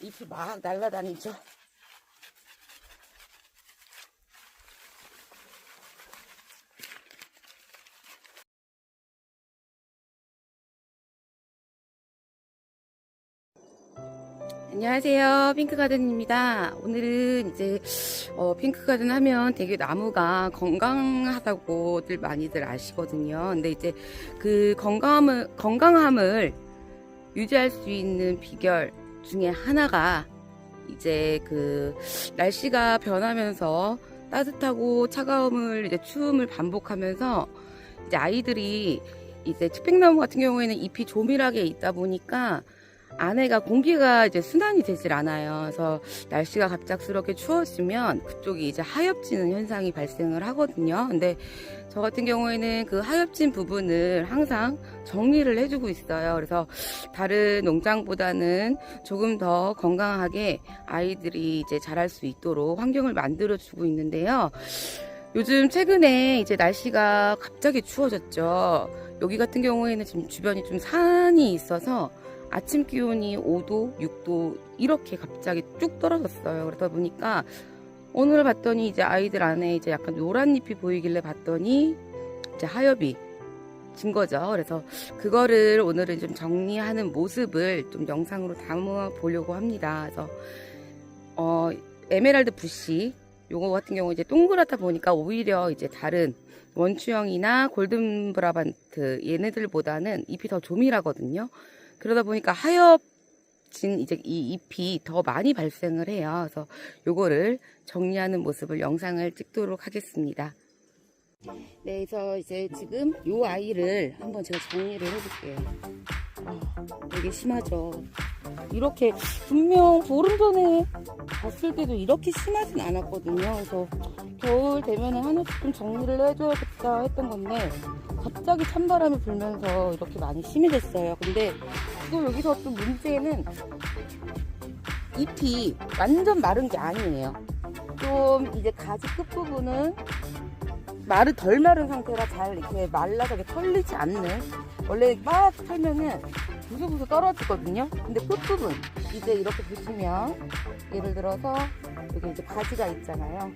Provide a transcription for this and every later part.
잎이 막 날아다니죠. 안녕하세요, 핑크가든입니다. 오늘은 이제 핑크가든 하면 되게 나무가 건강하다고들 많이들 아시거든요. 근데 이제 그 건강함을 유지할 수 있는 비결 중에 하나가 이제 그 날씨가 변하면서 따뜻하고 차가움을 이제 추움을 반복하면서 이제 아이들이 이제 측백나무 같은 경우에는 잎이 조밀하게 있다 보니까 안에가 공기가 이제 순환이 되질 않아요. 그래서 날씨가 갑작스럽게 추워지면 그쪽이 이제 하엽지는 현상이 발생을 하거든요. 근데 저 같은 경우에는 그 하엽진 부분을 항상 정리를 해주고 있어요. 그래서 다른 농장보다는 조금 더 건강하게 아이들이 이제 자랄 수 있도록 환경을 만들어주고 있는데요. 요즘 최근에 이제 날씨가 갑자기 추워졌죠. 여기 같은 경우에는 지금 주변이 좀 산이 있어서 아침 기온이 5도, 6도 이렇게 갑자기 쭉 떨어졌어요. 그러다 보니까 오늘 봤더니 이제 아이들 안에 이제 약간 노란 잎이 보이길래 봤더니 이제 하엽이 진 거죠. 그래서 그거를 오늘은 좀 정리하는 모습을 좀 영상으로 담아 보려고 합니다. 그래서 에메랄드 부시 요거 같은 경우 이제 동그랗다 보니까 오히려 이제 다른 원추형이나 골든 브라반트 얘네들보다는 잎이 더 조밀하거든요. 그러다 보니까 하엽진 이제 이 잎이 더 많이 발생을 해요. 그래서 요거를 정리하는 모습을 영상을 찍도록 하겠습니다. 네, 그래서 이제 지금 요 아이를 한번 제가 정리를 해볼게요. 되게 심하죠. 이렇게 분명 보름 전에 봤을 때도 이렇게 심하진 않았거든요. 그래서 겨울 되면은 하나씩 좀 정리를 해줘야겠다 했던 건데 갑자기 찬바람이 불면서 이렇게 많이 심해졌어요. 근데 또 여기서 또 문제는 잎이 완전 마른 게 아니에요. 좀 이제 가지 끝부분은 덜 마른 상태라 잘 이렇게 말라서 이렇게 털리지 않는, 원래 막 털면은 부수부수 떨어지거든요. 근데 끝부분 이제 이렇게 보시면 예를 들어서 여기 이제 가지가 있잖아요.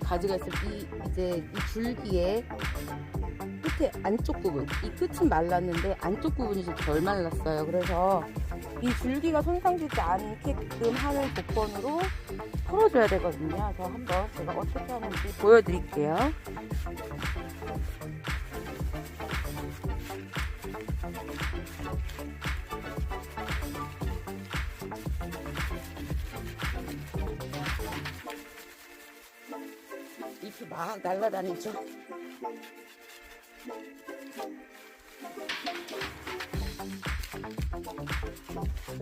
가지가 있을 때 이 줄기에 끝에 안쪽 부분, 이 끝은 말랐는데 안쪽 부분이 좀 덜 말랐어요. 그래서 이 줄기가 손상되지 않게끔 하는 조건으로 풀어줘야 되거든요. 그래서 한번 제가 어떻게 하는지 보여드릴게요. 잎이 막 날아다니죠.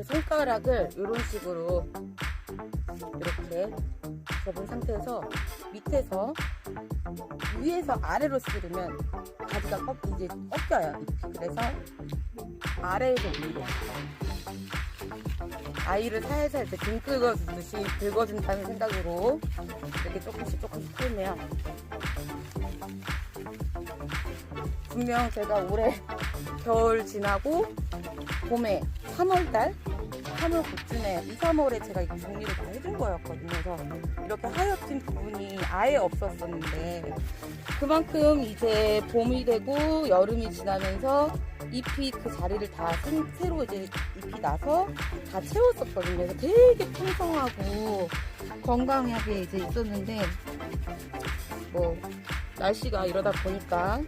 손가락을 이런 식으로 이렇게 접은 상태에서 밑에서 위에서 아래로 쓸으면 가지가 이제 꺾여요. 잎이. 그래서 아래에서 위로 아이를 살살 이렇게 등 긁어주듯이 긁어준다는 생각으로 이렇게 조금씩 풀면 분명 제가 올해 겨울 지나고 봄에 3월달 3월 그쯤에 2, 3월에 제가 이렇게 정리를 다 해준 거였거든요. 그래서 이렇게 하얗진 부분이 아예 없었었는데 그만큼 이제 봄이 되고 여름이 지나면서 잎이 그 자리를 다 새로 이제 잎이 나서 다 채웠었거든요. 그래서 되게 풍성하고 건강하게 이제 있었는데 뭐 날씨가 이러다 보니까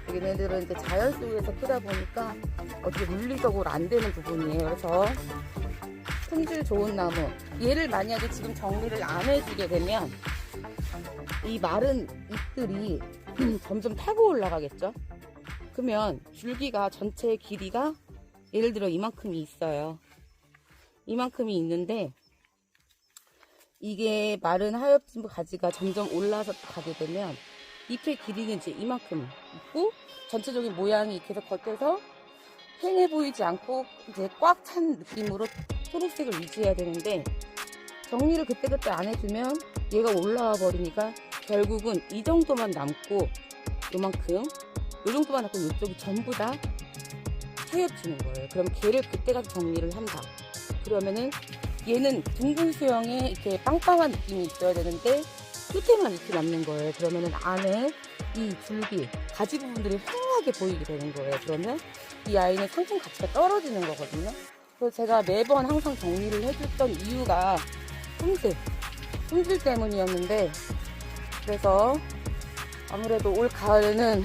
얘네들은 이제 자연 속에서 크다 보니까 어떻게 물리적으로 안 되는 부분이에요. 그래서 품질 좋은 나무, 얘를 만약에 지금 정리를 안 해주게 되면 이 마른 잎들이 점점 타고 올라가겠죠. 그러면 줄기가 전체 길이가 예를 들어 이만큼이 있어요. 이만큼이 있는데 이게 마른 하엽진 가지가 점점 올라서 가게 되면 잎의 길이는 이제 이만큼 있고 전체적인 모양이 계속 겉에서 팽해 보이지 않고 이제 꽉 찬 느낌으로 초록색을 유지해야 되는데 정리를 그때그때 안 해주면 얘가 올라와 버리니까 결국은 이 정도만 남고 요만큼 요 정도만 남고 이쪽이 전부 다 하엽지는 거예요. 그럼 걔를 그때 가서 정리를 한다. 그러면은 얘는 둥근 수영에 이렇게 빵빵한 느낌이 있어야 되는데 끝에만 이렇게 남는 거예요. 그러면은 안에 이 줄기, 가지 부분들이 휑하게 보이게 되는 거예요. 그러면 이 아이는 상품 가치가 떨어지는 거거든요. 그래서 제가 매번 항상 정리를 해줬던 이유가 품질 때문이었는데, 그래서 아무래도 올 가을에는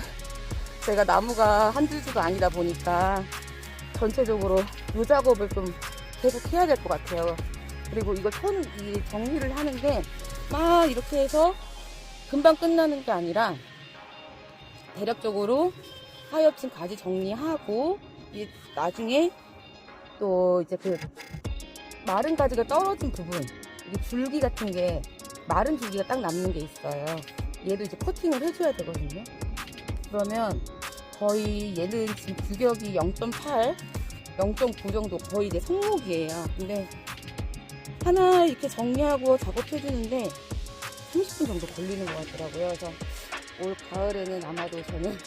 제가 나무가 한두 주가 아니다 보니까 전체적으로 요 작업을 좀 계속 해야 될 것 같아요. 그리고 이걸 이 정리를 하는 게 막 이렇게 해서 금방 끝나는 게 아니라 대략적으로 하엽진 가지 정리하고 나중에 또 이제 그 마른 가지가 떨어진 부분, 이 줄기 같은 게 마른 줄기가 딱 남는 게 있어요. 얘도 이제 코팅을 해줘야 되거든요. 그러면 거의 얘는 지금 규격이 0.8, 0.9 정도 거의 이제 성목이에요. 근데 하나 이렇게 정리하고 작업해주는데 30분 정도 걸리는 것 같더라고요. 그래서 올 가을에는 아마도 저는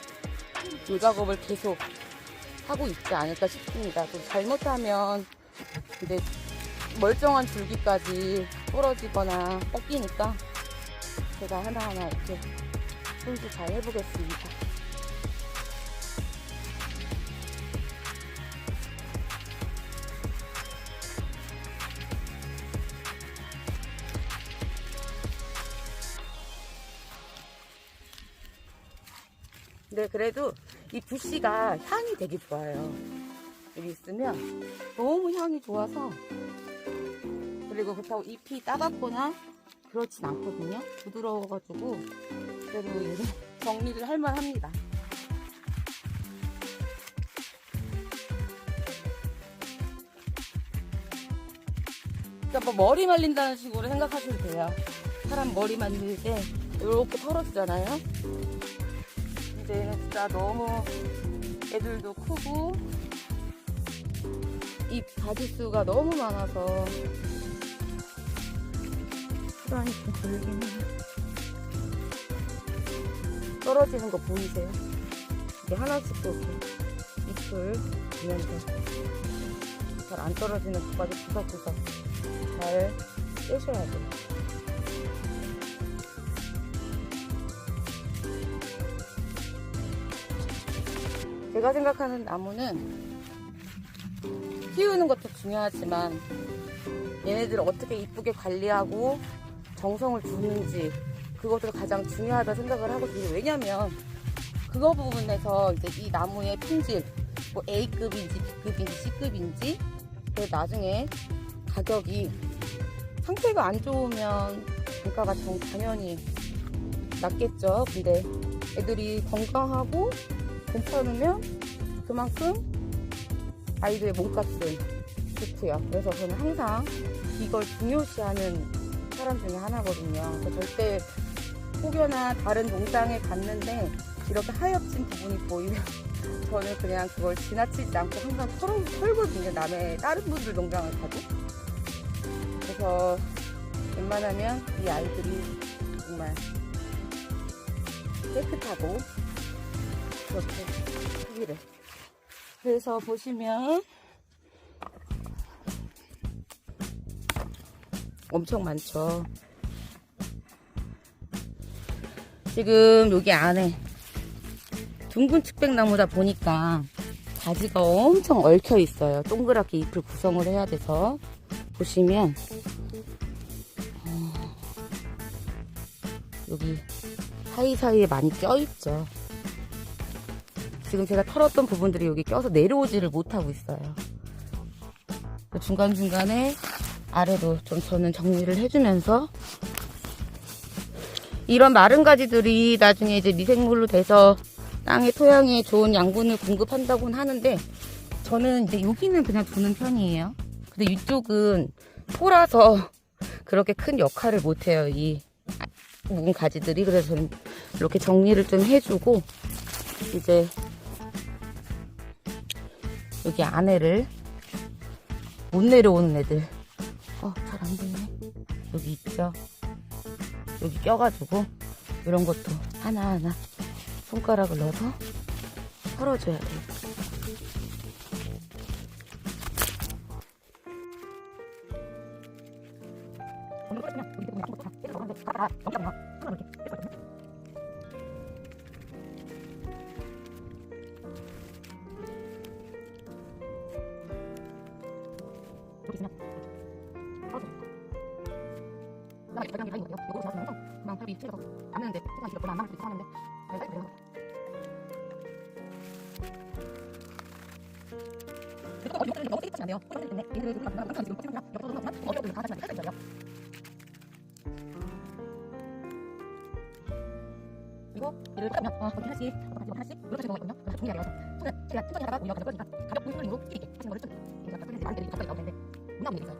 이 작업을 계속 하고 있지 않을까 싶습니다. 또 잘못하면 이제 멀쩡한 줄기까지 부러지거나 꺾이니까 제가 하나하나 이렇게 손질 잘 해보겠습니다. 네, 그래도 이 부씨가 향이 되게 좋아요. 여기 있으면 너무 향이 좋아서, 그리고 그렇다고 잎이 따갑거나 그렇진 않거든요. 부드러워가지고 그래도 이제 정리를 할 만합니다. 그러니까 뭐 머리 말린다는 식으로 생각하시면 돼요. 사람 머리 만들 때 이렇게 털어주잖아요. 이제는 진짜 너무 애들도 크고 잎 가지수가 너무 많아서 시간이 좀 걸리긴 해요. 떨어지는 거 보이세요? 이게 하나씩 또 이렇게 잎을 보면서 잘 안 떨어지는 것까지 구석구석 잘 떼셔야 돼요. 제가 생각하는 나무는 키우는 것도 중요하지만 얘네들을 어떻게 이쁘게 관리하고 정성을 주는지 그것도 가장 중요하다 생각을 하거든요. 왜냐면 그거 부분에서 이제 이 나무의 품질, 뭐 A급인지 B급인지 C급인지 나중에 가격이 상태가 안 좋으면 단가가 당연히 낮겠죠. 근데 애들이 건강하고 괜찮으면 그만큼 아이들의 몸값은 좋고요. 그래서 저는 항상 이걸 중요시하는 사람 중에 하나거든요. 절대 혹여나 다른 농장에 갔는데 이렇게 하엽진 부분이 보이면 저는 그냥 그걸 지나치지 않고 항상 털거든요. 다른 분들 농장을 가도. 그래서 웬만하면 이 아이들이 정말 깨끗하고 그렇게 크기를. 그래서 보시면 엄청 많죠. 지금 여기 안에 둥근 측백나무다 보니까 가지가 엄청 얽혀 있어요. 동그랗게 잎을 구성을 해야 돼서 보시면 여기 사이사이에 많이 껴있죠. 지금 제가 털었던 부분들이 여기 껴서 내려오지를 못하고 있어요. 중간중간에 아래로 좀 저는 정리를 해주면서 이런 마른 가지들이 나중에 이제 미생물로 돼서 땅의 토양에 좋은 양분을 공급한다고는 하는데 저는 이제 여기는 그냥 두는 편이에요. 근데 이쪽은 토라서 그렇게 큰 역할을 못해요. 이 묵은 가지들이. 그래서 저는 이렇게 정리를 좀 해주고 이제 여기 안에를 못 내려오는 애들 잘 안 되네. 여기 있죠. 여기 껴가지고 이런 것도 하나하나 손가락을 넣어서 털어줘야 돼요. 다 여기다가 하나 이렇게 뺄거든요. 이렇게 있으면 그다음에 절단기 다인 거예요. 요거로 지나치면서 금방 팔이 찔려서 안 되는데 조금만 길어 별로 안 남을 수도 있고 하는데 빨리 내려가. 그리고 이거 너무 세게 치면 안 돼요. 이거 때문에 얘네들 지금 항상 지금 생각나 여기서 생각나 어디서 다 같이 살짝 있어요. 그리고 얘를 끄면 이렇게 하나씩 하나씩 이렇게 하시는 거거든요. 그래서 종이가 되어서 손을 제가 천천히 하다가 올려가지고 꺼지니까 가볍은 힘으로 이렇게 하시는 거를 좀 이게 약간 끊는데 많이 가까이 나올 텐데 문나무 얘기 있어요.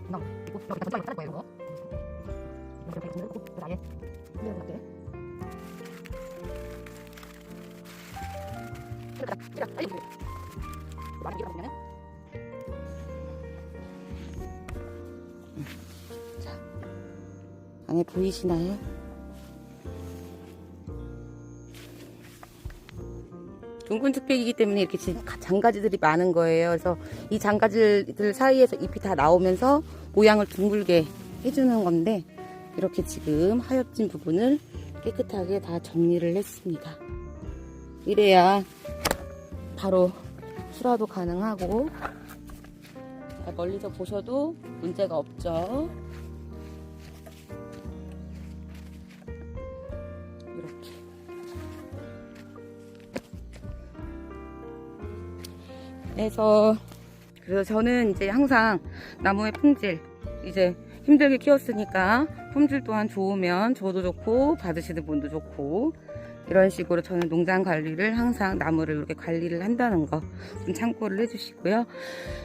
문나무 그리고 여기다 전자기로 자를 거예요. 이거 이렇게 종이를 꽂고 그 아예 흔들어 놨대. 이렇게 제가 알려드릴게요. 많이 밀어보면은 자 안에 보이시나요? 둥근 특백이기 때문에 이렇게 장가지들이 많은 거예요. 그래서 이 장가지들 사이에서 잎이 다 나오면서 모양을 둥글게 해주는 건데 이렇게 지금 하엽진 부분을 깨끗하게 다 정리를 했습니다. 이래야 바로 출하도 가능하고 멀리서 보셔도 문제가 없죠. 이렇게 그래서 저는 이제 항상 나무의 품질 이제 힘들게 키웠으니까 품질 또한 좋으면 저도 좋고 받으시는 분도 좋고 이런 식으로 저는 농장 관리를 항상 나무를 이렇게 관리를 한다는 거 좀 참고를 해주시고요.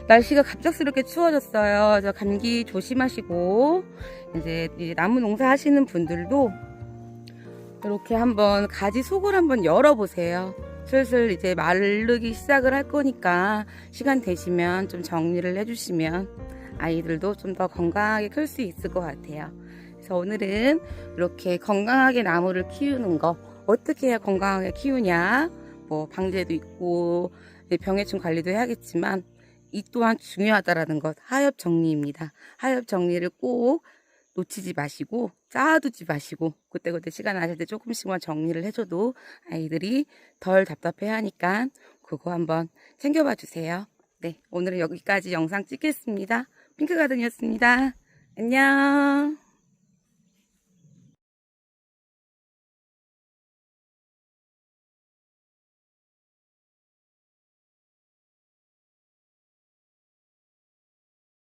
날씨가 갑작스럽게 추워졌어요. 그래서 감기 조심하시고 이제 나무 농사 하시는 분들도 이렇게 한번 가지 속을 한번 열어보세요. 슬슬 이제 마르기 시작을 할 거니까 시간 되시면 좀 정리를 해주시면 아이들도 좀 더 건강하게 클 수 있을 것 같아요. 그래서 오늘은 이렇게 건강하게 나무를 키우는 거 어떻게 해야 건강하게 키우냐 뭐 방제도 있고 병해충 관리도 해야겠지만 이 또한 중요하다라는 것 하엽 정리입니다. 하엽 정리를 꼭 놓치지 마시고 쌓아두지 마시고 그때그때 시간 나실 때 조금씩만 정리를 해줘도 아이들이 덜 답답해 하니까 그거 한번 챙겨봐 주세요. 네, 오늘은 여기까지 영상 찍겠습니다. 핑크가든이었습니다. 안녕.